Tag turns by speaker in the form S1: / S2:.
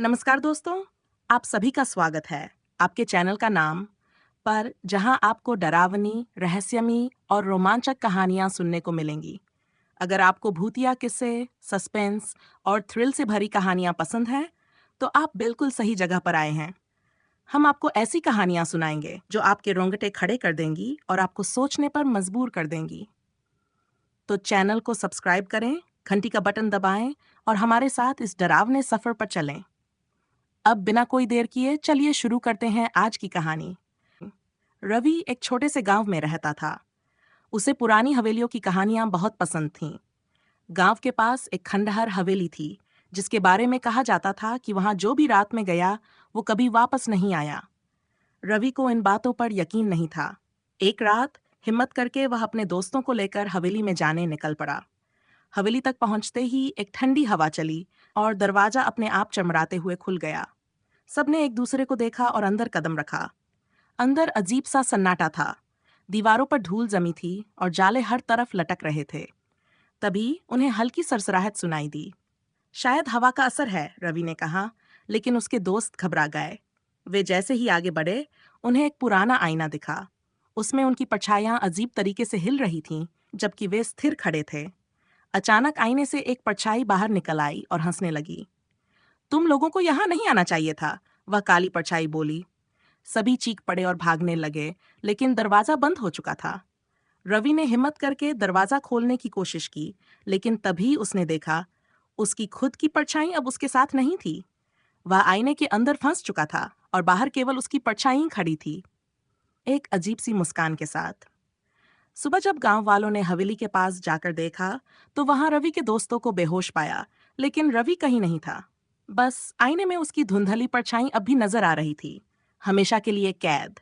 S1: नमस्कार दोस्तों, आप सभी का स्वागत है आपके चैनल का नाम पर जहां आपको डरावनी, रहस्यमयी और रोमांचक कहानियां सुनने को मिलेंगी। अगर आपको भूतिया किस्से, सस्पेंस और थ्रिल से भरी कहानियां पसंद हैं, तो आप बिल्कुल सही जगह पर आए हैं। हम आपको ऐसी कहानियां सुनाएंगे जो आपके रोंगटे खड़े कर देंगी और आपको सोचने पर मजबूर कर देंगी। तो चैनल को सब्सक्राइब करें, घंटी का बटन दबाएं और हमारे साथ इस डरावने सफर पर चलें। अब बिना कोई देर किए चलिए शुरू करते हैं आज की कहानी। रवि एक छोटे से गांव में रहता था। उसे पुरानी हवेलियों की कहानियां बहुत पसंद थीं। गांव के पास एक खंडहर हवेली थी, जिसके बारे में कहा जाता था कि वहां जो भी रात में गया वो कभी वापस नहीं आया। रवि को इन बातों पर यकीन नहीं था। एक रात हिम्मत करके वह अपने दोस्तों को लेकर हवेली में जाने निकल पड़ा। हवेली तक पहुंचते ही एक ठंडी हवा चली और दरवाजा अपने आप चमराते हुए खुल गया। सबने एक दूसरे को देखा और अंदर कदम रखा। अंदर अजीब सा सन्नाटा था। दीवारों पर धूल जमी थी और जाले हर तरफ लटक रहे थे। तभी उन्हें हल्की सरसराहट सुनाई दी। शायद हवा का असर है, रवि ने कहा, लेकिन उसके दोस्त घबरा गए। वे जैसे ही आगे बढ़े, उन्हें एक पुराना आईना दिखा। उसमें उनकी परछाइयां अजीब तरीके से हिल रही थीं, जबकि वे स्थिर खड़े थे। अचानक आईने से एक परछाई बाहर निकल आई और हंसने लगी। तुम लोगों को यहाँ नहीं आना चाहिए था, वह काली परछाई बोली। सभी चीख पड़े और भागने लगे, लेकिन दरवाजा बंद हो चुका था। रवि ने हिम्मत करके दरवाजा खोलने की कोशिश की, लेकिन तभी उसने देखा उसकी खुद की परछाई अब उसके साथ नहीं थी। वह आईने के अंदर फंस चुका था और बाहर केवल उसकी परछाई खड़ी थी, एक अजीब सी मुस्कान के साथ। सुबह जब गांव वालों ने हवेली के पास जाकर देखा, तो वहां रवि के दोस्तों को बेहोश पाया, लेकिन रवि कहीं नहीं था। बस आईने में उसकी धुंधली परछाई अब भी नजर आ रही थी, हमेशा के लिए कैद।